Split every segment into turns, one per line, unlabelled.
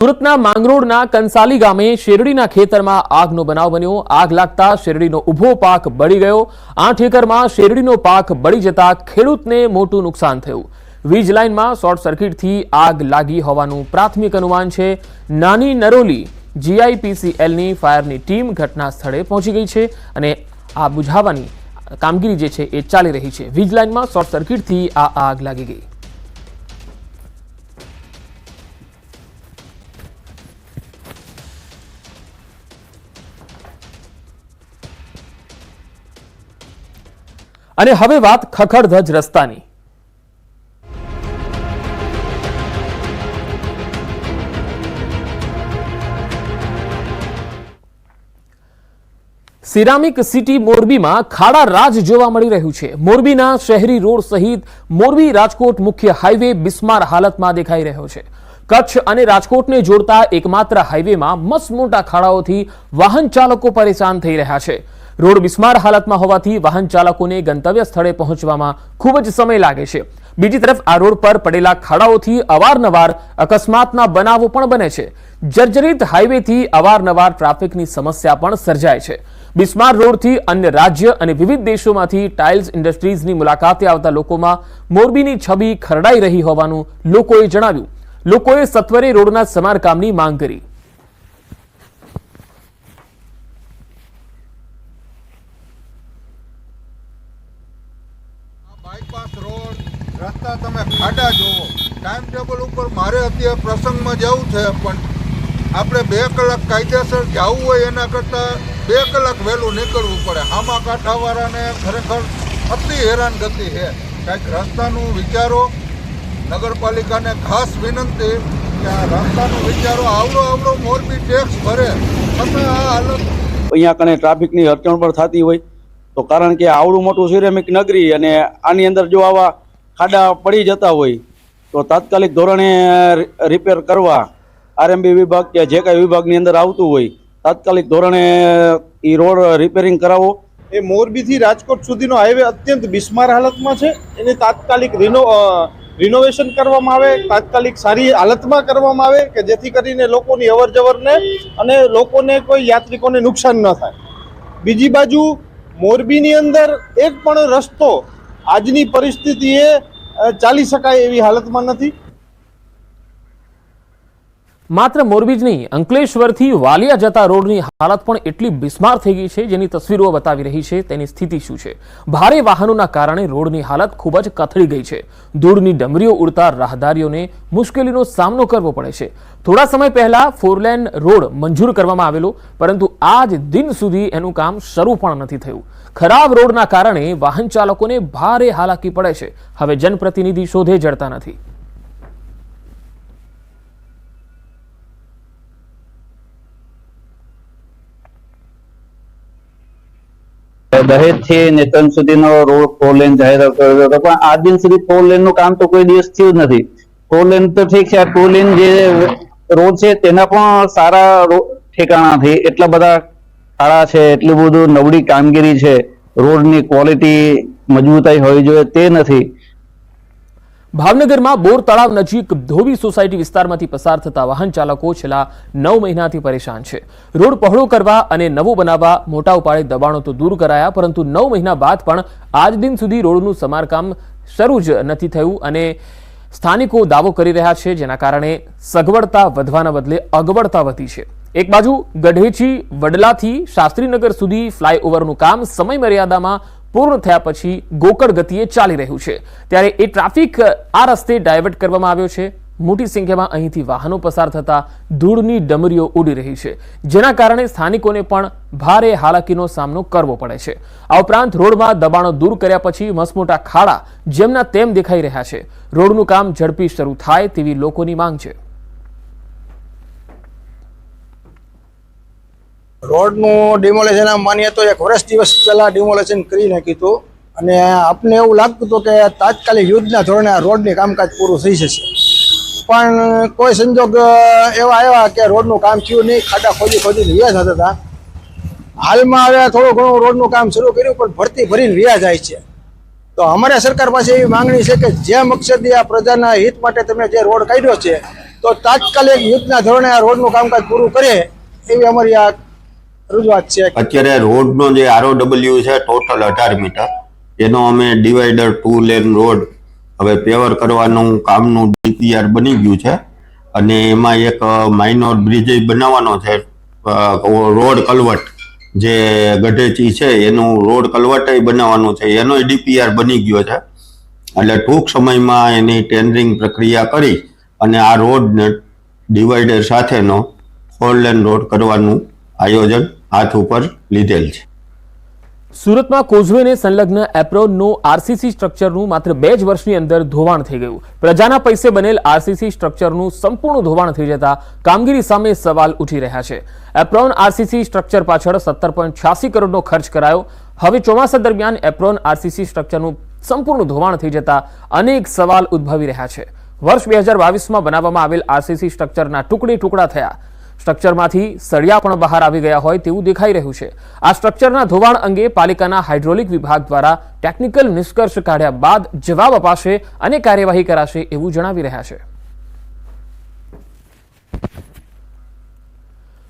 સુરતના માંગરોળના કંસાલી ગામે શેરડીના ખેતરમાં આગનો બનાવ બન્યો। આગ લાગતા શેરડીનો ઊભો પાક બળી ગયો। 8 એકરમાં શેરડીનો પાક બળી જતા ખેડૂતને મોટું નુકસાન થયું। વીજ લાઇનમાં શોર્ટ સર્કિટથી આગ લાગી હોવાનું પ્રાથમિક અનુમાન છે। નાની નરોલી જીઆઈપીસીએલની ફાયરની ટીમ ઘટના સ્થળે પહોંચી ગઈ છે અને આ બુઝાવવાની કામગીરી જે છે એ ચાલી રહી છે। વીજ લાઇનમાં શોર્ટ સર્કિટથી આ આગ લાગી ગઈ। અને હવે વાત ખખડધજ રસ્તાની। સિરામિક સિટી મોરબીમાં ખાડા રાજ જોવા મળી રહ્યું છે। મોરબીના શહેરી રોડ સહિત મોરબી રાજકોટ મુખ્ય હાઈવે બિસ્માર હાલતમાં દેખાઈ રહ્યો છે। કચ્છ અને રાજકોટને જોડતા એકમાત્ર હાઈવેમાં મસમોટા ખાડાઓથી વાહન ચાલકો પરેશાન થઈ રહ્યા છે। રોડ બિસ્માર હાલતમાં હોવાથી વાહન ચાલકોને ગંતવ્ય સ્થળે પહોંચવામાં ખૂબ જ સમય લાગે છે। બીજી તરફ આ રોડ પર પડેલા ખાડાઓથી અવારનવાર અકસ્માતના બનાવો પણ બને છે। જર્જરિત હાઈવેથી અવારનવાર ટ્રાફિકની સમસ્યા પણ સર્જાય છે। બિસ્માર રોડથી અન્ય રાજ્ય અને વિવિધ દેશોમાંથી ટાઇલ્સ ઇન્ડસ્ટ્રીઝની મુલાકાતે આવતા લોકોમાં મોરબીની છબી ખરડાઈ રહી હોવાનું લોકોએ જણાવ્યું। લોકોએ સત્વરે રોડના સમારકામની માંગ કરી।
बाईपास रोड रस्ता तमे खाड़ा जोवो टाइम टेबल पर मारे अत्यारे प्रसंग में जवुं छे पण आपणे 2 कलाक कायदेसर जवुं होय एना करता 2 कलाक वहेलुं निकळवुं पड़े। हामा कांठावाळाने खरेखर अति हैरानगति है। कंईक रस्तानुं विचारो। नगरपालिकाने खास विनंती के आ रस्तानुं विचारो। आवडो आवडो मोरबी टेक्स भरे छतां आ हालत
अहींया कने ट्राफिकनी अडचण पण थती होय तो कारण के आवडું મોટું સિરેમિક નગરી અને આની અંદર જો આવા ખાડા પડી જતા હોય તો તાત્કાલિક ધોરણે રિપેર કરવા આરએમબી વિભાગ કે જે કાંઈ વિભાગની અંદર આવતું હોય તાત્કાલિક ધોરણે એ રોડ રિપેરિંગ કરાવો।
એ મોરબીથી રાજકોટ સુધીનો હાઈવે અત્યંત બિસ્માર હાલતમાં છે। એને તાત્કાલિક રિનોવેશન કરવામાં આવે, તાત્કાલિક સારી હાલતમાં કરવામાં આવે કે જેથી કરીને લોકોની અવરજવરને અને લોકોને કોઈ યાત્રિકોને નુકસાન ન થાય। બીજી બાજુ મોરબીની અંદર એક પણ રસ્તો આજની પરિસ્થિતિએ ચાલી શકાય એવી હાલતમાં નથી।
માત્ર મોરબી જ નહીં, અંકલેશ્વરથી વાલિયા જતા રોડની હાલત પણ એટલી બિસ્માર થઈ ગઈ છે જેની તસવીરો બતાવી રહી છે તેની સ્થિતિ શું છે। ભારે વાહનોના કારણે રોડની હાલત ખૂબ જ કથળી ગઈ છે। ધૂળની ડમરીઓ ઉડતા રાહદારીઓને મુશ્કેલીનો સામનો કરવો પડે છે। થોડા સમય પહેલા 4 લેન રોડ મંજૂર કરવામાં આવેલો પરંતુ આજ દિન સુધી એનું કામ શરૂ પણ નથી થયું। ખરાબ રોડના કારણે વાહન ચાલકોને ભારે હાલાકી પડે છે। હવે જનપ્રતિનિધિ શોધે જડતા નથી।
દહેજ થી નેત્રંગ સુધીનો રોડ 4 લેન જાહેર કર્યો હતો પણ આજ દિન સુધી 4 લેન નું કામ તો કોઈ દિવસ થયું જ નથી। 4 લેન તો ઠીક છે, 2 લેન જે રોડ છે તેના પણ સારા ઠેકાણા નથી। એટલા બધા ખાડા છે, એટલું બધું નબળી કામગીરી છે। રોડની ક્વોલિટી મજબૂતાઈ હોવી જોઈએ તે નથી।
ભાવનગરમાં બોર તળાવ નજીક ધોબી સોસાયટી વિસ્તારમાંથી પસાર થતા વાહન ચાલકો છેલ્લા 9 મહિનાથી પરેશાન છે। રોડ પહોળો કરવા અને નવો બનાવવા મોટા ઉપાડે દબાણો તો દૂર કરાયા પરંતુ 9 મહિના બાદ પણ આજ દિન સુધી રોડનું સમારકામ શરૂ જ નથી થયું અને સ્થાનિકો દાવો કરી રહ્યા છે જેના કારણે સગવડતા વધવાના બદલે અગવડતા વધી છે। એક બાજુ ગઢેચી વડલાથી શાસ્ત્રીનગર સુધી ફ્લાયઓવરનું કામ સમય મર્યાદામાં પૂર્ણ થયા પછી ગોકળ ગતિએ ચાલી રહ્યું છે ત્યારે એ ટ્રાફિક આ રસ્તે ડાયવર્ટ કરવામાં આવ્યો છે। મોટી સંખ્યામાં અહીંથી વાહનો પસાર થતા ધૂળની ડમરીઓ ઉડી રહી છે જેના કારણે સ્થાનિકોને પણ ભારે હાલાકીનો સામનો કરવો પડે છે। આ ઉપરાંત રોડમાં દબાણો દૂર કર્યા પછી મસમોટા ખાડા જેમના તેમ દેખાઈ રહ્યા છે। રોડનું કામ ઝડપી શરૂ થાય તેવી લોકોની માંગ છે।
રોડનું ડિમોલેશન આમ માનીએ તો 1 વર્ષ દિવસ પહેલાં ડિમોલેશન કરી નાખ્યું હતું અને આપને એવું લાગતું હતું કે તાત્કાલિક યુદ્ધના ધોરણે આ રોડની કામકાજ પૂરું થઈ જશે પણ કોઈ સંજોગ એવા આવ્યા કે રોડનું કામ થયું નહીં। ખાડા ખોદીને રહ્યા થતા હતા। હાલમાં હવે થોડું ઘણું રોડનું કામ શરૂ કર્યું પણ ભરતી ભરીને રહ્યા જાય છે। તો અમારે સરકાર પાસે એવી માંગણી છે કે જે મકસદી આ પ્રજાના હિત માટે તમે જે રોડ કાઢ્યો છે તો તાત્કાલિક યુદ્ધના ધોરણે આ રોડનું કામકાજ પૂરું કરે એવી અમારી આ રજૂઆત છે.
અત્યારે રોડનો જે ROW છે ટોટલ 18 મીટર, એનો અમે ડિવાઈડર 2 લેન રોડ હવે પેવર કરવાનું કામનું DPR બની ગયું છે અને એમાં એક માઇનોર બ્રિજ બનાવવાનો છે. રોડ કલવટ જે ગઢેચી છે એનું રોડ કલવટ બનાવવાનું છે, એનો DPR બની ગયો છે. એટલે ટૂંક સમયમાં એની ટેન્ડરિંગ પ્રક્રિયા કરી અને આ રોડને ડિવાઈડર સાથેનો 4 લેન રોડ કરવાનું આયોજન હાથ ઉપર લીધેલ છે.
સુરતમાં કોઝવેને સંલગ્ન એપ્રોનનું RCC સ્ટ્રક્ચરનું માત્ર 2 જ વર્ષની અંદર ધોવાણ થઈ ગયું. પ્રજાના પૈસે બનેલ RCC સ્ટ્રક્ચરનું સંપૂર્ણ ધોવાણ થઈ જતા કામગીરી સામે સવાલ ઉઠી રહ્યા છે. એપ્રોન RCC સ્ટ્રક્ચર પાછળ 17.86 કરોડનો ખર્ચ કરાયો. હવે ચોમાસા દરમિયાન એપ્રોન RCC સ્ટ્રક્ચરનું સંપૂર્ણ ધોવાણ થઈ જતા અનેક સવાલ ઉદ્ભવી રહ્યા છે. વર્ષ 2022માં બનાવવામાં આવેલ RCC સ્ટ્રક્ચરના ટુકડા થયા. સ્ટ્રક્ચરમાંથી સળિયા પણ બહાર આવી ગયા હોય તેવું દેખાઈ રહ્યું છે. આ સ્ટ્રક્ચરના ધોવાણ અંગે પાલિકાના હાઇડ્રોલિક વિભાગ દ્વારા ટેકનિકલ નિષ્કર્ષ કાઢ્યા બાદ જવાબ અપાશે અને કાર્યવાહી કરાશે એવું જણાવી રહ્યા છે.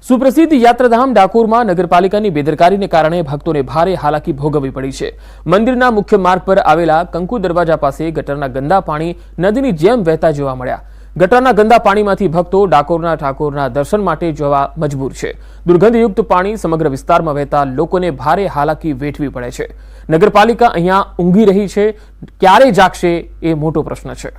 સુપ્રસિદ્ધ યાત્રાધામ ડાકોરમાં નગરપાલિકાની બેદરકારીને કારણે ભક્તોને ભારે હાલાકી ભોગવવી પડી છે. મંદિરના મુખ્ય માર્ગ પર આવેલા કંકુ દરવાજા પાસે ગટરના ગંદા પાણી નદીની જેમ વહેતા જોવા મળ્યા. ગટરના ગંદા પાણીમાંથી ભક્તો ડાકોરના ઠાકોરના દર્શન માટે જવા મજબૂર છે. દુર્ગંધયુક્ત પાણી સમગ્ર વિસ્તારમાં વહેતા લોકોને ભારે હાલાકી વેઠવી પડે છે. નગરપાલિકા અહીંયા ઊંઘી રહી છે, ક્યારે જાગશે એ મોટો પ્રશ્ન છે.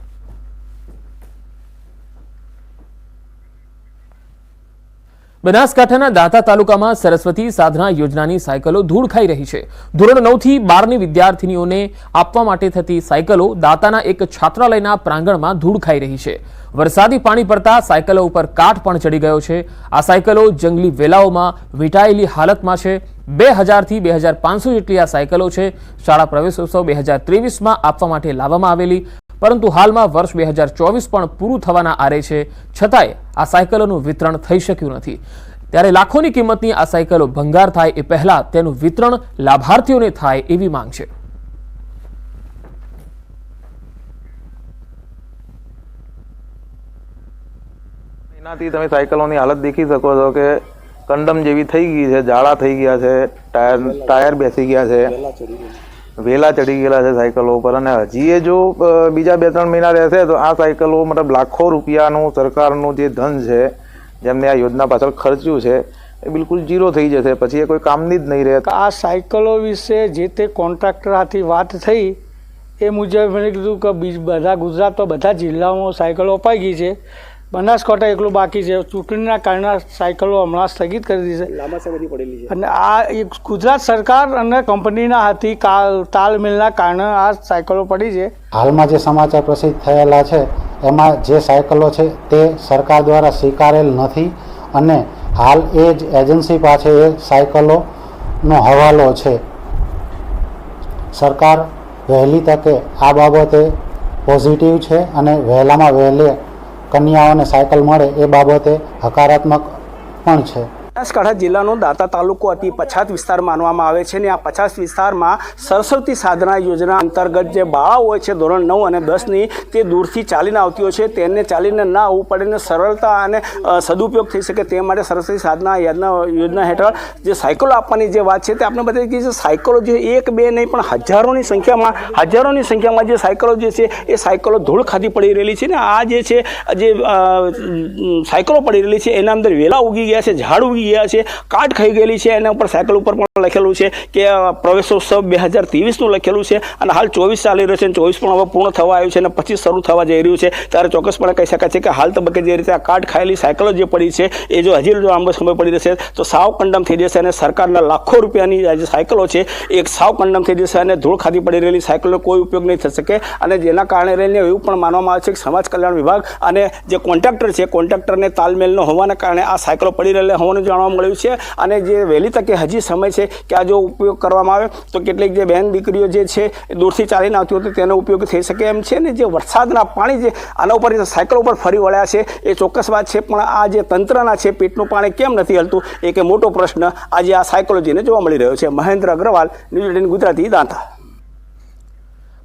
બનાસકાંઠાના દાંતા તાલુકામાં સરસ્વતી સાધના યોજનાની સાયકલો ધૂળ ખાઈ રહી છે. ધોરણ 9 થી 12ની વિદ્યાર્થીનીઓને આપવા માટે થતી સાયકલો દાંતાના એક છાત્રાલયના પ્રાંગણમાં ધૂળ ખાઈ રહી છે. વરસાદી પાણી પડતા સાયકલો ઉપર કાટ પણ ચડી ગયો છે. આ સાયકલો જંગલી વેલાઓમાં વીંટાયેલી હાલતમાં છે. 2000 થી 2500 જેટલી આ સાયકલો છે. શાળા પ્રવેશોત્સવ 2023માં આપવા માટે લાવવામાં આવેલી, પરંતુ હાલમાં વર્ષ 2024 પણ પૂરું થવાના આરે છે, છતાંય આ સાયકલોનું વિતરણ થઈ શક્યું નથી. ત્યારે લાખોની કિંમતની આ સાયકલો ભંગાર થાય એ પહેલા તેનું વિતરણ લાભાર્થીઓને થાય એવી માંગ છે.
એનાથી તમે સાયકલોની હાલત દેખી શકો છો કે કંડમ જેવી થઈ ગઈ છે, જાળા થઈ ગયા છે, ટાયર બેસી ગયા છે, વેલા ચડી ગયેલા છે સાયકલો ઉપર. અને હજી એ જો બીજા 2-3 મહિના રહેશે તો આ સાયકલો મતલબ લાખો રૂપિયાનું સરકારનું જે ધન છે જેમને આ યોજના પાછળ ખર્ચ્યું છે એ બિલકુલ ઝીરો થઈ જશે. પછી એ કોઈ કામની જ નહીં રહે.
આ સાયકલો વિશે જે તે કોન્ટ્રાક્ટર હાથી વાત થઈ એ મુજબ મેં કીધું કે બધા ગુજરાતમાં બધા જિલ્લાઓમાં સાયકલો અપાઈ ગઈ છે, બનાસકાંઠા એકલું બાકી છે. ચૂંટણીના કારણે સાયકલો હમણાં સ્થગિત કરી દીધી છે, લાંબા સમયથી પડેલી છે. અને આ ગુજરાત સરકાર અને કંપનીના હાથી તાલમેલના કારણે આ સાયકલો પડી છે.
હાલમાં જે સમાચાર પ્રસિદ્ધ થયેલા છે એમાં જે સાયકલો છે તે સરકાર દ્વારા સ્વીકારેલ નથી અને હાલ એ જ એજન્સી પાસે એ સાયકલોનો હવાલો છે. સરકાર વહેલી તકે આ બાબતે પોઝિટિવ છે અને વહેલામાં વહેલે કન્યાઓને સાયકલ મળે એ બાબતે હકારાત્મક પણ છે.
બનાસકાંઠા જિલ્લાનો દાંતા તાલુકો અતિ પછાત વિસ્તાર માનવામાં આવે છે અને આ પછાત વિસ્તારમાં સરસ્વતી સાધના યોજના અંતર્ગત જે બાળાઓ હોય છે ધોરણ 9 અને 10ની તે દૂરથી ચાલીને આવતી હોય છે. તેને ચાલીને ના આવવું પડે ને સરળતા અને સદુપયોગ થઈ શકે તે માટે સરસ્વતી સાધના યોજના હેઠળ જે સાયકલો આપવાની જે વાત છે તે આપણે બતાવી કે જે સાયકલો જે 1-2 નહીં પણ હજારોની સંખ્યામાં જે સાયકલો જે છે એ સાયકલો ધૂળ ખાધી પડી રહેલી છે. ને આ જે છે જે સાયકલો પડી રહેલી છે એના અંદર વેલા ઉગી ગયા છે, ઝાડ ઉગી ગયા છે, કાટ ખાઈ ગયેલી છે. એના ઉપર સાયકલ ઉપર પણ લખેલું છે કે પ્રવેશોત્સવ 2023નું લખેલું છે અને હાલ 24 ચાલી રહ્યો છે અને 24 પણ હવે પૂર્ણ થવા આવ્યું છે અને 25 શરૂ થવા જઈ રહ્યું છે. ત્યારે ચોક્કસપણે કહી શકાય છે કે હાલ તબક્કે જે રીતે આ કાટ ખાયેલી સાયકલો જે પડી છે એ જો હજી લાંબો સમય પડી રહેશે તો સાવ કંડમ થઈ જશે અને સરકારના લાખો રૂપિયાની જે સાયકલો છે એ સાવ કંડમ થઈ જશે અને ધૂળ ખાધી પડી રહેલી સાયકલનો કોઈ ઉપયોગ નહીં થઈ શકે. અને જેના કારણે રહીને એવું પણ માનવામાં આવે છે કે સમાજ કલ્યાણ વિભાગ અને જે કોન્ટ્રાક્ટર છે કોન્ટ્રાક્ટરને તાલમેલ ન હોવાના કારણે આ સાયકલો પડી રહેલા હોવાનું જાણવા મળ્યું છે. અને જે વહેલી તકે હજી સમય છે કે આ જો ઉપયોગ કરવામાં આવે તો કેટલીક જે બહેન દીકરીઓ જે છે એ દૂરથી ચાલીને આવતી હોય તો તેનો ઉપયોગ થઈ શકે એમ છે. ને જે વરસાદના પાણી જે આના ઉપર સાયકલ ઉપર ફરી વળ્યા છે એ ચોક્કસ વાત છે, પણ આ જે તંત્રના છે પેટનું પાણી કેમ નથી હલતું એક મોટો પ્રશ્ન આજે આ સાયકોલોજીને જોવા મળી રહ્યો છે. મહેન્દ્ર અગ્રવાલ, ન્યૂઝ 18 ગુજરાતી, દાંતા.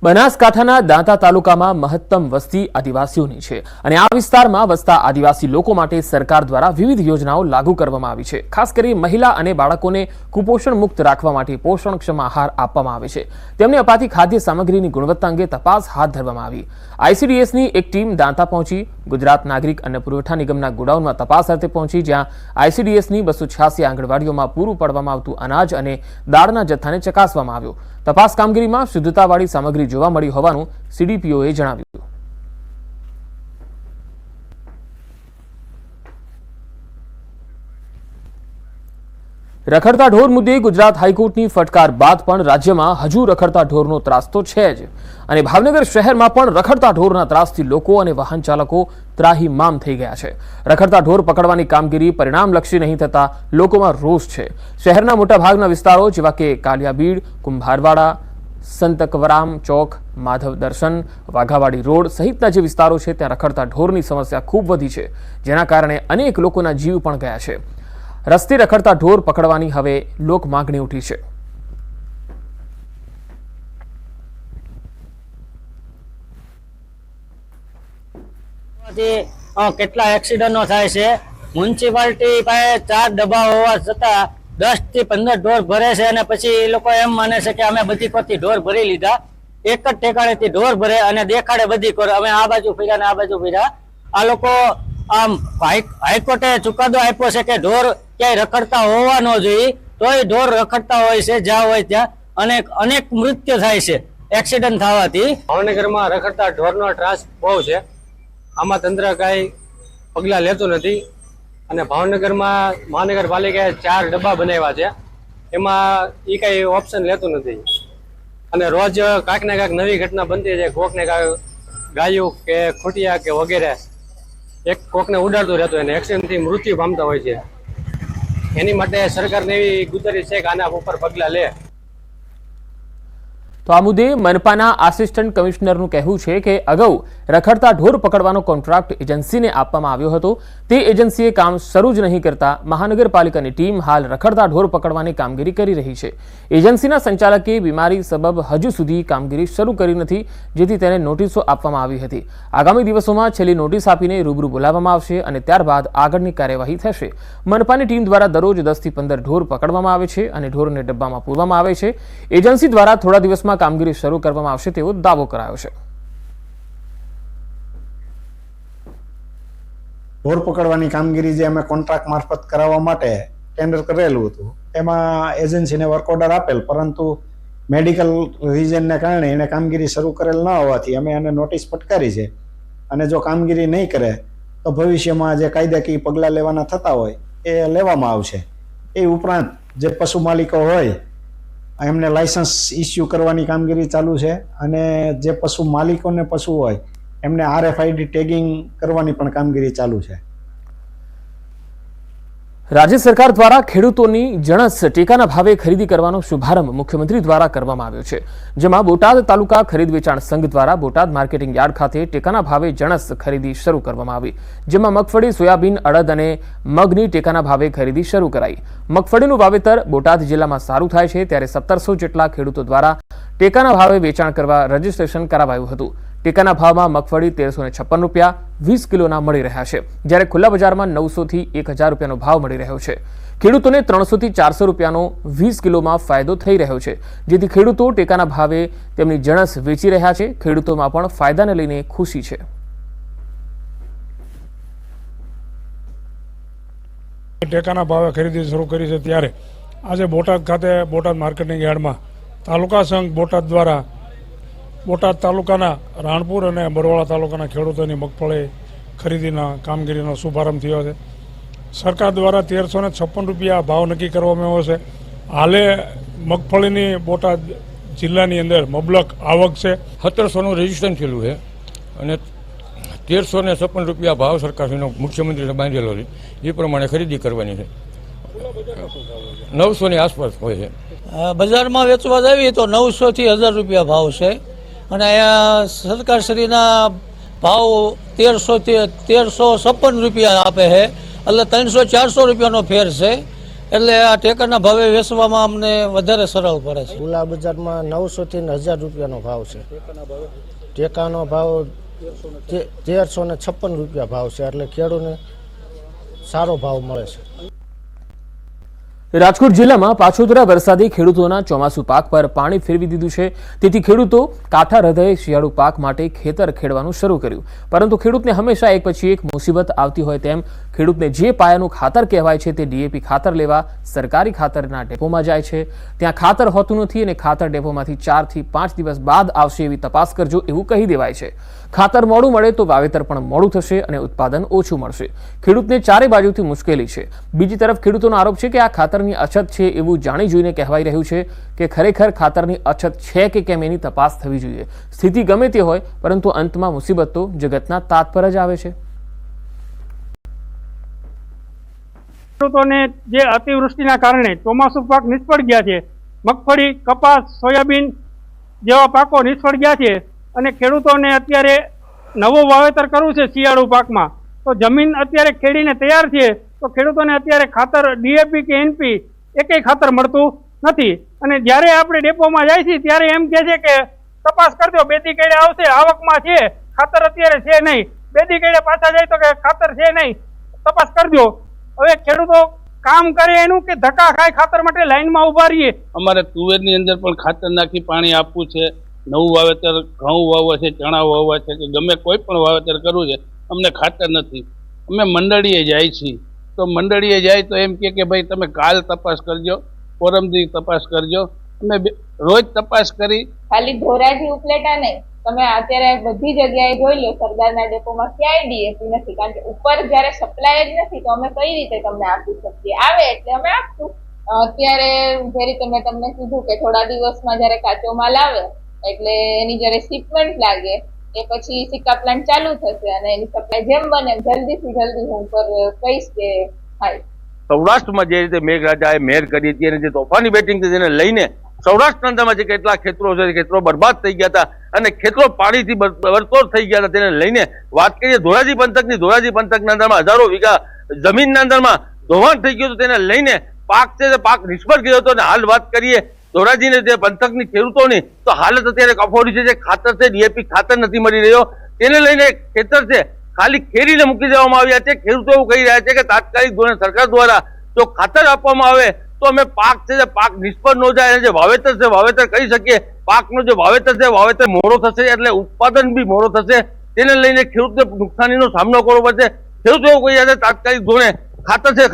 બનાસકાંઠાના દાંતા તાલુકામાં મહત્તમ વસ્તી આદિવાસીઓની છે અને આ વિસ્તારમાં વસતા આદિવાસી લોકો માટે સરકાર દ્વારા વિવિધ યોજનાઓ લાગુ કરવામાં આવી છે. ખાસ કરી મહિલા અને બાળકોને કુપોષણ મુક્ત રાખવા માટે પોષણક્ષમ આહાર આપવામાં આવે છે. તેમને અપાતી ખાદ્ય સામગ્રીની ગુણવત્તા અંગે તપાસ હાથ ધરવામાં આવી. ICDSની એક ટીમ દાંતા પહોંચી. ગુજરાત નાગરિક અન્ન પુરવઠા નિગમના ગોડાઉનમાં તપાસ અર્થે પહોંચી, જ્યાં ICDSની 286 આંગણવાડીઓમાં પૂરું પાડવામાં આવતું અનાજ અને દાળના જથ્થાને ચકાસવામાં આવ્યો. તપાસ કામગીરીમાં શુદ્ધતાવાળી સામગ્રી જોવા મળી હોવાનું CDPOએ જણાવ્યું. રખડતા ઢોર મુદ્દે ગુજરાત હાઈકોર્ટની ફટકાર બાદ પણ રાજ્યમાં હજુ રખડતા ઢોરનો ત્રાસ તો છે જ અને ભાવનગર શહેરમાં પણ રખડતા ઢોરના ત્રાસથી લોકો અને વાહન ચાલકો ત્રાહિમામ થઈ ગયા છે. રખડતા ઢોર પકડવાની કામગીરી પરિણામલક્ષી નહીં થતા લોકોમાં રોષ છે. શહેરના મોટાભાગના વિસ્તારો જેવા કે કાલિયાબીડ, કુંભારવાડા, સંતકવરામ ચોક, માધવ દર્શન, વાઘાવાડી રોડ સહિતના જે વિસ્તારો છે ત્યાં રખડતા ઢોરની સમસ્યા ખૂબ વધી છે, જેના કારણે અનેક લોકોના જીવ પણ ગયા છે. રસ્તે રખડતા ઢોર પકડવાની હવે લોક માંગણી ઉઠી છે.
કેટલા એક્સિડન્ટો થાય છે. મ્યુનિસિપાલિટી પાસે 4 ડબ્બા હોવા છતાં 10 થી 15 ઢોર ભરે છે અને પછી એ લોકો એમ માને છે કે અમે બધી પરથી ઢોર ભરી લીધા. એક જ ઠેકાણેથી ઢોર ભરે અને દેખાડે બધી કરો, અમે આ બાજુ ફર્યા ને આ બાજુ ફર્યા. આ લોકો આમ હાઈકોર્ટે ચુકાદો આપ્યો છે કે ઢોર ક્યાંય રખડતા હોવા ન જોઈએ, તોય ઢોર રખડતા હોય છે. જ્યાં હોય ત્યાં અનેક મૃત્યુ થાય છે એક્સિડન્ટ થવાથી.
ભાવનગરમાં રખડતા ઢોરનો ત્રાસ બહુ છે. આમાં તંત્ર કાંઈ પગલાં લેતું નથી અને ભાવનગરમાં મહાનગરપાલિકાએ 4 ડબ્બા બનાવ્યા છે, એમાં એ કાંઈ ઓપ્શન લેતું નથી અને રોજ કાંઈક ને કાંઈક નવી ઘટના બનતી છે. કોકને કાંઈ ગાયું કે ખૂટિયા કે વગેરે એક કોકને ઉડાડતું રહેતું એને એક્સિડન્ટથી મૃત્યુ પામતા હોય છે. એની માટે સરકારને એવી ગુજારિશ છે કે આના ઉપર પગલાં લે.
તો આ મુદ્દે મનપાના આસિસ્ટન્ટ કમિશનરનું કહેવું છે કે અગાઉ રખડતા ઢોર પકડવાનો કોન્ટ્રાક્ટ એજન્સીને આપવામાં આવ્યો હતો. તે એજન્સીએ કામ શરૂ જ નહીં કરતા મહાનગરપાલિકાની ટીમ હાલ રખડતા ઢોર પકડવાની કામગીરી કરી રહી છે. એજન્સીના સંચાલકે બીમારી સબબ હજુ સુધી કામગીરી શરૂ કરી નથી, જેથી તેને નોટિસો આપવામાં આવી હતી. આગામી દિવસોમાં છેલ્લી નોટિસ આપીને રૂબરૂ બોલાવવામાં આવશે અને ત્યારબાદ આગળની કાર્યવાહી થશે. મનપાની ટીમ દ્વારા દરરોજ 10 થી 15 ઢોર પકડવામાં આવે છે અને ઢોરને ડબ્બામાં પૂરવામાં આવે છે. એજન્સી દ્વારા થોડા દિવસમાં કામગીરી શરૂ કરવામાં આવશે તેવો દાવો કરાયો છે.
ઢોર પકડવાની કામગીરી જે અમે કોન્ટ્રાક્ટ મારફત કરાવવા માટે ટેન્ડર કરેલું હતું, એમાં એજન્સીને વર્ક ઓર્ડર આપેલ, પરંતુ મેડિકલ રીઝનને કારણે એને કામગીરી શરૂ કરેલ ન હોવાથી અમે એને નોટિસ ફટકારી છે અને જો કામગીરી નહીં કરે તો ભવિષ્યમાં જે કાયદાકીય પગલાં લેવાના થતા હોય એ લેવામાં આવશે. એ ઉપરાંત જે પશુ માલિકો હોય એમને લાયસન્સ ઇસ્યુ કરવાની કામગીરી ચાલુ છે અને જે પશુ માલિકોને પશુ હોય એમને RFID ટેગિંગ કરવાની પણ કામગીરી ચાલુ છે.
રાજ્ય સરકાર દ્વારા ખેડૂતોની જણસ ટેકાના ભાવે ખરીદી કરવાનો શુભારંભ મુખ્યમંત્રી દ્વારા કરવામાં આવ્યો છે, જેમાં બોટાદ તાલુકા ખરીદ વેચાણ સંઘ દ્વારા બોટાદ માર્કેટિંગ યાર્ડ ખાતે ટેકાના ભાવે જણસ ખરીદી શરૂ કરવામાં આવી, જેમાં મગફળી, સોયાબીન, અડદ અને મગની ટેકાના ભાવે ખરીદી શરૂ કરાઈ. મગફળીનું વાવેતર બોટાદ જિલ્લામાં સારું થાય છે, ત્યારે 1700 જેટલા ખેડૂતો દ્વારા ટેકાના ભાવે વેચાણ કરવા રજીસ્ટ્રેશન કરાવાયું હતું. ટેકાના ભાવમાં મગફળી 1356 રૂપિયા 20 કિલોના મળી રહ્યા છે, જ્યારે ખુલ્લા બજારમાં 900 થી 1000 રૂપિયાનો ભાવ મળી રહ્યો છે. ખેડૂતોને 300 થી 400 રૂપિયાનો 20 કિલોમાં ફાયદો થઈ રહ્યો છે, જેથી ખેડૂતો ટેકાના ભાવે તેમની જણસ વેચી રહ્યા છે. ખેડૂતોમાં પણ ફાયદાને લઈને ખુશી છે.
ટેકાના ભાવે ખરીદી શરૂ કરી છે, ત્યારે આજે બોટાદ ખાતે બોટાદ માર્કેટિંગ યાર્ડમાં તાલુકા સંઘ બોટાદ દ્વારા બોટાદ તાલુકાના રાણપુર અને બરવાળા તાલુકાના ખેડૂતોની મગફળી ખરીદીના કામગીરીનો શુભારંભ થયો છે. સરકાર દ્વારા 1356 રૂપિયા ભાવ નક્કી કરવામાં આવ્યો છે. હાલે મગફળીની બોટાદ જિલ્લાની અંદર મબલક આવક છે.
1700નું રજીસ્ટ્રેશન થયેલું છે અને 1356 રૂપિયા ભાવ સરકારશ્રીનો મુખ્યમંત્રીને બાંધેલો છે, એ પ્રમાણે ખરીદી કરવાની છે. 900ની આસપાસ હોય છે.
બજારમાં વેચવા જાવીએ તો 900 થી 1000 રૂપિયા ભાવ છે અને અહીંયા સરકારશ્રીના ભાવ 1300 થી 1356 રૂપિયા આપે છે, એટલે 300-400 રૂપિયાનો ફેર છે. એટલે આ ટેકાના ભાવે વેચવામાં અમને વધારે સરળ પડે છે.
ખુલ્લા બજારમાં 900 થી 1000 રૂપિયાનો ભાવ છે. ટેકાનો ભાવ 1356 રૂપિયા ભાવ છે, એટલે ખેડૂતને સારો ભાવ મળે છે.
રાજકોટ જિલ્લામાં પાછોતરા વરસાદે ખેડૂતોના ચોમાસુ પાક પર પાણી ફેરવી દીધું છે. તેથી ખેડૂતો કાંઠા હૃદયે શિયાળુ પાક માટે ખેતર ખેડવાનું શરૂ કર્યું. પરંતુ ખેડૂતને હંમેશા એક પછી એક મુસીબત આવતી હોય તેમ ખેડૂતને જે પાયાનું ખાતર કહેવાય છે તે ડીએપી ખાતર લેવા સરકારી ખાતરના ડેપોમાં જાય છે. ત્યાં ખાતર હોતું નથી અને ખાતર ડેપોમાંથી 4 થી 5 દિવસ બાદ આવશે એવી તપાસ કરજો એવું કહી દેવાય છે. ખાતર મોડું મળે તો વાવેતર પણ મોડું થશે અને ઉત્પાદન ઓછું મળશે. ખેડૂતને ચારે બાજુથી મુશ્કેલી છે. બીજી તરફ ખેડૂતોનો આરોપ છે કે આ ખાતરની અછત છે એવું જાણી જોઈને કહેવાઈ રહ્યું છે કે ખરેખર ખાતરની અછત છે કે કેમ એની તપાસ થવી જોઈએ. સ્થિતિ ગમે તે હોય પરંતુ અંતમાં મુસીબત તો જગતના તાત પર જ આવે છે.
ખેડૂતોને જે અતિવૃષ્ટિના કારણે ચોમાસુ પાક નિષ્ફળ ગયા છે, મગફળી, કપાસ, સોયાબીન જેવા પાકો નિષ્ફળ ગયા છે અને ખેડૂતોને અત્યારે નવું વાવેતર કરવું છે શિયાળુ પાકમાં, તો જમીન અત્યારે ખેડીને તૈયાર છે, તો ખેડૂતોને અત્યારે ખાતર ડીએપી કે એનપી એકેય ખાતર મળતું નથી. અને જ્યારે આપણે ડેપોમાં જાય છે ત્યારે એમ કહે છે કે તપાસ કરજો, બેદી કેડે આવશે, આવકમાં છે, ખાતર અત્યારે છે નહીં. બેદી કેડે પાછા જાય તો કે ખાતર છે નહીં, તપાસ કરજો. હવે ખેડૂતો કામ કરે એનું કે ધક્કા ખાય ખાતર માટે લાઈનમાં ઉભા રહીએ.
અમારે તુવેરની અંદર પણ ખાતર નાખી પાણી આપવું છે. નવું વાવેતર ઘઉં વાવવા છે, ચણા વાવવા છે કે ગમે કોઈ પણ વાવેતર કરવું છે, અમને ખાતર નથી. અમે મંડળીએ જાય છીએ તો મંડળીએ જાય તો એમ કે ભાઈ તમે કાલ તપાસ કરજો, પરમદી તપાસ કરજો. અમે રોજ તપાસ કરી.
ખાલી ધોરાજી ઉપલેટા નહીં, તમે અત્યારે બધી જગ્યાએ જોઈ લો, સરદારના ડેપોમાં ક્યાંય ડીએપી નથી. કારણ કે ઉપર જયારે સપ્લાય જ નથી તો અમે કઈ રીતે તમને આપી શકીએ? આવે એટલે અમે આપશું. અત્યારે જે રીતે મેં તમને કીધું કે થોડા દિવસમાં જયારે કાચો માલ આવે એટલે એની જયારે શિપમેન્ટ લાગે એ પછી સિક્કા પ્લાન્ટ ચાલુ થશે અને એની સપ્લાય જેમ બને જલ્દીથી જલ્દી હું કહીશ કે થાય.
સૌરાષ્ટ્રમાં જે રીતે મેઘરાજાએ મેર કરી હતી અને જે તોફાની બેટિંગ હતી તેને લઈને સૌરાષ્ટ્રના અંદરમાં જે કેટલા ખેતરો છે, ખેતરો બરબાદ થઈ ગયા હતા અને ખેતરો પાણીથી બરતોડ થઈ ગયા હતા, તેને લઈને વાત કરીએ ધોરાજી પંથકના અંદરમાં હજારો વીઘા જમીનના અંદરમાં ધોવાણ થઈ ગયું હતું. તેને લઈને પાક છે તે પાક નિષ્ફળ ગયો હતો. અને હાલ વાત કરીએ ધોરાજીને જે પંથકની ખેડૂતોની, તો હાલત અત્યારે કફોડી છે. જે ખાતર છે ડીએપી ખાતર નથી મળી રહ્યો, તેને લઈને ખેતર છે ખાલી ખેડીને મૂકી દેવામાં આવ્યા છે. ખેડૂતો એવું કહી રહ્યા છે કે તાત્કાલિક ધોરણે સરકાર દ્વારા જો ખાતર આપવામાં આવે તો અમે પાક છે પાક નિષ્ફળ ન જાય. અને જે વાવેતર છે વાવેતર કરી શકીએ. પાકનો જે વાવેતર છે વાવેતર મોડો થશે એટલે ઉત્પાદન બી મોડો થશે. તેને લઈને ખેડૂતને નુકસાનીનો સામનો કરવો પડશે. ખેડૂતો એવું કહી રહ્યા છે તાત્કાલિક ધોરણે ખાતર છે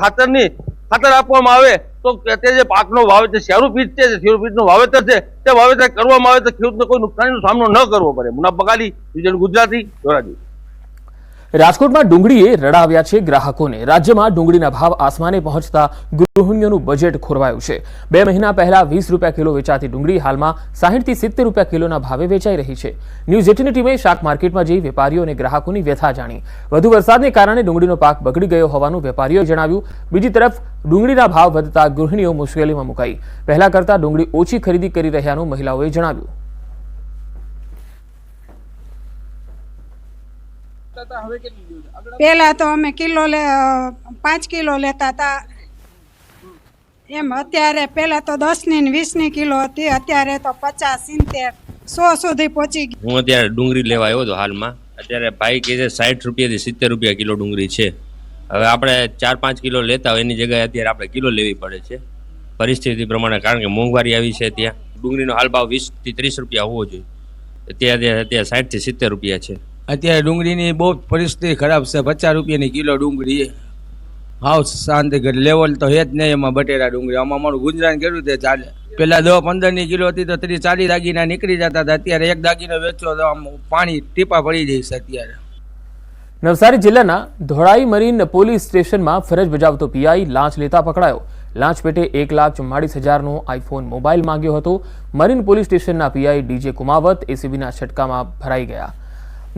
ખાતર આપવામાં આવે તો તે જે પાકનો વાવેતર શિયાળુ પીજ છે, શિયાળુ પીજનું વાવેતર છે તે વાવેતર કરવામાં આવે તો ખેડૂતને કોઈ નુકસાનીનો સામનો ન કરવો પડે. મુનાફ બગાલી, વિજય ગુજરાતી, ધોરાજી.
રાજકોટમાં ડુંગળીએ રડાવ્યા છે ગ્રાહકોને. રાજ્યમાં ડુંગળીના ભાવ આસમાને પહોંચતા ગૃહિણીઓનું બજેટ ખોરવાયું છે. 2 મહિના પહેલા 20 રૂપિયા કિલો વેચાતી ડુંગળી હાલમાં 60 થી 70 રૂપિયા કિલોના ભાવે વેચાઈ રહી છે. ન્યૂઝ 18ની ટીમે શાક માર્કેટમાં જઈ વેપારીઓ અને ગ્રાહકોની વ્યથા જાણી. વધુ વરસાદને કારણે ડુંગળીનો પાક બગડી ગયો હોવાનું વેપારીઓએ જણાવ્યું. બીજી તરફ ડુંગળીના ભાવ વધતા ગૃહિણીઓ મુશ્કેલીમાં મુકાઈ. પહેલા કરતા ડુંગળી ઓછી ખરીદી કરી રહ્યાનું મહિલાઓએ જણાવ્યું.
પેલા તો અમે 5 કિલો લેતા હતા એમ, અત્યારે પેલા તો 10 ની 20 ની કિલો હતી, અત્યારે તો 50, 70, 100 સુધી પહોંચી ગઈ.
હું અત્યારે ડુંગળી લેવા આવ્યો હતો હાલમાં. અત્યારે ભાઈ કહે છે 60 રૂપિયાથી 70 રૂપિયા કિલો ડુંગળી છે. હવે આપણે 4-5 કિલો લેતા હોય એની જગ્યાએ અત્યારે આપણે કિલો લેવી પડે છે પરિસ્થિતિ પ્રમાણે, કારણ કે મોંઘવારી આવી છે. ત્યાં ડુંગળીનો હાલ ભાવ 20 થી 30 રૂપિયા હોવો જોઈએ, અત્યારે 60 થી 70 રૂપિયા છે.
અત્યારે ડુંગળીની બહુ પરિસ્થિતિ ખરાબ છે. 50 રૂપિયાની કિલો ડુંગળી હાવ શાંતિ કરી લેવલ તો હે જ નહીં. એમાં બટેરા ડુંગળી આમાં અમારું ગુજરાન કર્યું તે ચાલે. પેલા 10-15 ની કિલો હતી તો 30-40 દાગીના નીકળી જતા હતા. અત્યારે એક દાગીનો વેચો તો આમ પાણી ટીપા પડી જાય છે. અત્યારે
નવસારી જિલ્લાના ધોળાઈ મરીન પોલીસ સ્ટેશનમાં ફરજ બજાવતો પીઆઈ લાંચ લેતા પકડાયો. લાંચ પેટે 1,44,000નો આઈફોન મોબાઈલ માંગ્યો હતો. મરીન પોલીસ સ્ટેશનના પીઆઈ ડીજે કુમાવત એસીબીના છટકામાં ભરાઈ ગયા.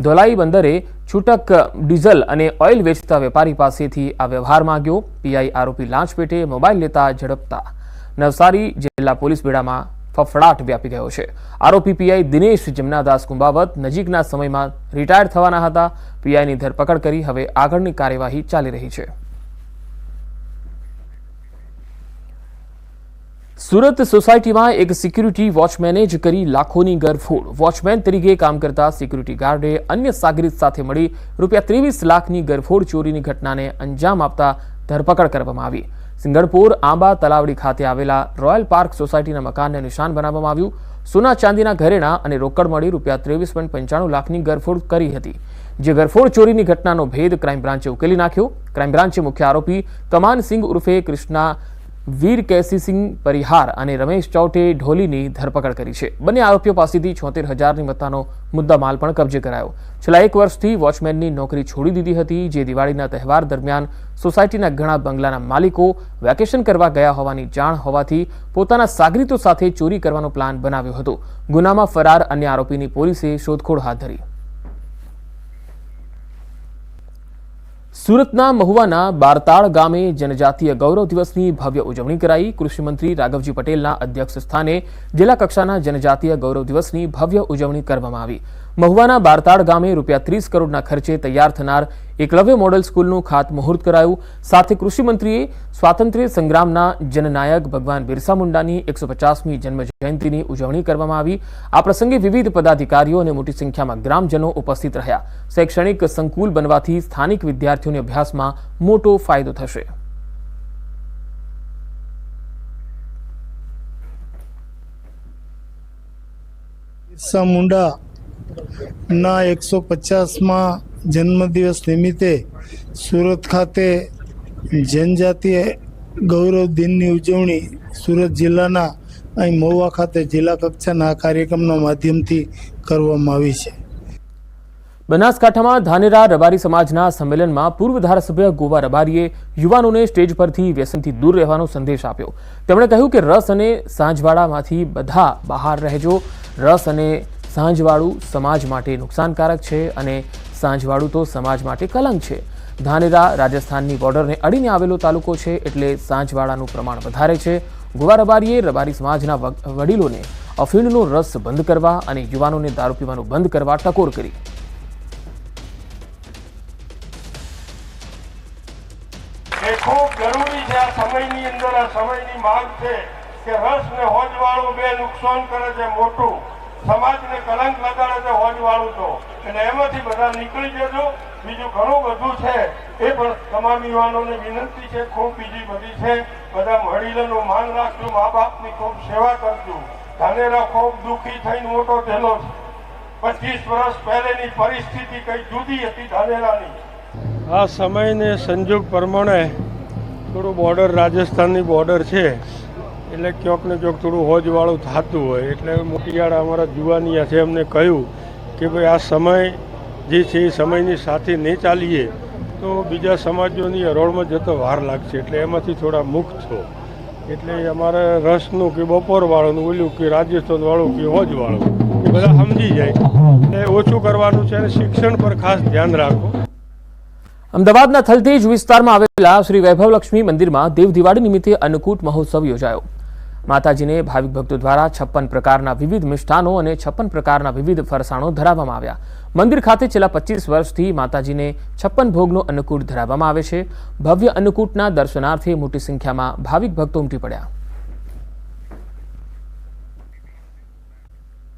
ધોલાઈ બંદરે છૂટક ડીઝલ અને ઓઇલ વેચતા વેપારી પાસેથી આ વ્યવહાર માંગ્યો. પીઆઈ આરોપી લાંચ પેટે મોબાઈલ લેતા ઝડપતા નવસારી જિલ્લા પોલીસ બેડામાં ફફડાટ વ્યાપી ગયો છે. આરોપી પીઆઈ દિનેશ જમનાદાસ કુંભાવત નજીકના સમયમાં રિટાયર થવાના હતા. પીઆઈની ધરપકડ કરી હવે આગળની કાર્યવાહી ચાલી રહી છે. સુરત સોસાયટીમાં એક સિક્યુરિટી વોચમેને જ કરી લાખોની ગરફોડ. વોચમેન તરીકે કામ કરતા સિક્યુરિટી ગાર્ડે અન્ય સાગરીત સાથે મળી ₹23 લાખની ગરફોડ ચોરીની ઘટનાને અંજામ આપતા ધરપકડ કરવામાં આવી. સિંગણપુર આંબા તલાવડી ખાતે આવેલા રોયલ પાર્ક સોસાયટીના મકાનને નિશાન બનાવવામાં આવ્યું. સોના ચાંદીના ઘરેણાં અને રોકડ મળી ₹23.95 લાખની ગરફોડ કરી હતી. જે ગરફોડ ચોરીની ઘટનાનો ભેદ ક્રાઇમ બ્રાન્ચે ઉકેલી નાખ્યો. ક્રાઇમ બ્રાન્ચે મુખ્ય આરોપી કમાન સિંહ ઉર્ફે કૃષ્ણા વીર કેસીસિંહ પરિહાર અને રમેશ ચૌટે ઢોલીની ધરપકડ કરી છે. બંને આરોપીઓ પાસેથી 76,000ની મત્તાનો મુદ્દામાલ પણ કબજે કરાયો. છેલ્લા 1 વર્ષથી વોચમેનની નોકરી છોડી દીધી હતી. જે દિવાળીના તહેવાર દરમિયાન સોસાયટીના ઘણા બંગલાના માલિકો વેકેશન કરવા ગયા હોવાની જાણ હોવાથી પોતાના સાગરીતો સાથે ચોરી કરવાનો પ્લાન બનાવ્યો હતો. ગુનામાં ફરાર અન્ય આરોપીની પોલીસે શોધખોળ હાથ ધરી. સુરતના મહુવાના બારતાળ ગામે જનજાતીય ગૌરવ દિવસની ભવ્ય ઉજવણી કરાઈ. કૃષિમંત્રી રાઘવજી પટેલના અધ્યક્ષ સ્થાને જિલ્લા કક્ષાના જનજાતીય ગૌરવ દિવસની ભવ્ય ઉજવણી કરવામાં આવી. મહુવાના બારતાળ ગામે ₹30 કરોડના ખર્ચે તૈયાર થનાર એકલવ્ય મોડલ સ્કૂલનું ખાતમુહૂર્ત કરાયું. સાથે કૃષિમંત્રીએ સ્વાતંત્ર્ય સંગ્રામના જનનાયક ભગવાન બિરસા મુંડાની 150મી જન્મ જયંતિની ઉજવણી કરવામાં આવી. આ પ્રસંગે વિવિધ પદાધિકારીઓ અને મોટી સંખ્યામાં ગ્રામજનો ઉપસ્થિત રહ્યા. શૈક્ષણિક સંકુલ બનવાથી સ્થાનિક વિદ્યાર્થીઓને અભ્યાસમાં મોટો ફાયદો થશે.
બિરસા મુંડા ના 150માં જન્મદિવસ નિમિત્તે સુરત ખાતે જનજાતીય ગૌરવ દિનની ઉજવણી સુરત જિલ્લાના અહીં મહુવા ખાતે જિલ્લા કક્ષાના કાર્યક્રમના માધ્યમથી કરવામાં આવી છે.
બનાસકાંઠામાં ધાનેરા રબારી સમાજના સંમેલનમાં પૂર્વ ધારાસભ્ય ગોવા રબારીએ યુવાનોને સ્ટેજ પરથી વ્યસનથી દૂર રહેવાનો સંદેશ આપ્યો. તેમણે કહ્યું કે રસ અને સાંજવાળામાંથી બધા બહાર રહેજો. રસ અને સાંજવાળું સમાજ માટે નુકસાનકારક છે અને સાંજવાળું તો સમાજ માટે કલંક છે. ધાનેરા રાજસ્થાનની બોર્ડરને અડીને આવેલો તાલુકો છે એટલે સાંજવાળાનું પ્રમાણ વધારે છે. ગોવા રબારીએ રબારી સમાજના વડીલોને અફીણનો રસ બંધ કરવા અને યુવાનોને દારૂ પીવાનું બંધ કરવા ટકોર કરી.
ખૂબ જરૂરી છે. આ સમયની અંદર આ સમયની માંગ છે કે રસ ને હોજવાળું બે નુકસાન કરે છે મોટું, સમાજને કલંક લગાડે છે હોજવાળું તો, એટલે એમાંથી બધા નીકળી જજો. બીજું ઘણું બધું છે એ પણ તમામ યુવાનોને વિનંતી છે. ખૂબ બીજી બધી છે. બધા વડીલોનું માન રાખજો, મા બાપની ખૂબ સેવા કરજો. ધાનેરા ખૂબ દુઃખી થઈને મોટો થયેલો છે. 25 વર્ષ પહેલેની પરિસ્થિતિ કઈ જુદી હતી ધાનેરાની. આ સમયને સંજોગ પ્રમાણે થોડું બોર્ડર રાજસ્થાનની બોર્ડર છે એટલે ક્યાંક ને ક્યાંક થોડું હોજવાળું થતું હોય એટલે મોટિયાળા અમારા જુવાનિયા છે એમને કહ્યું કે ભાઈ આ સમય જે છે એ સમયની સાથે નહીં ચાલીએ તો બીજા સમાજોની હરોળમાં જતો વાર લાગશે, એટલે એમાંથી થોડા મુક્ત છો. એટલે અમારે રસનું કે બપોરવાળું ઓલું કે રાજસ્થાનવાળું કે હોજવાળું એ બધા સમજી જાય એ ઓછું કરવાનું છે અને શિક્ષણ પર ખાસ ધ્યાન રાખો.
અમદાવાદના થલતેજ વિસ્તારમાં આવેલા શ્રી વૈભવલક્ષ્મી મંદિરમાં દેવ દિવાળી નિમિત્તે અન્નકૂટ મહોત્સવ યોજાયો. માતાજીને ભાવિક ભક્તો દ્વારા 56 પ્રકારના વિવિધ મિષ્ટાનો અને 56 પ્રકારના વિવિધ ફરસાણો ધરાવવામાં આવ્યા. મંદિર ખાતે છેલ્લા 25 વર્ષથી માતાજીને 56 ભોગનો અન્નકૂટ ધરાવવામાં આવે છે. ભવ્ય અન્નકૂટના દર્શનાર્થે મોટી સંખ્યામાં ભાવિક ભક્તો ઉમટી પડ્યા.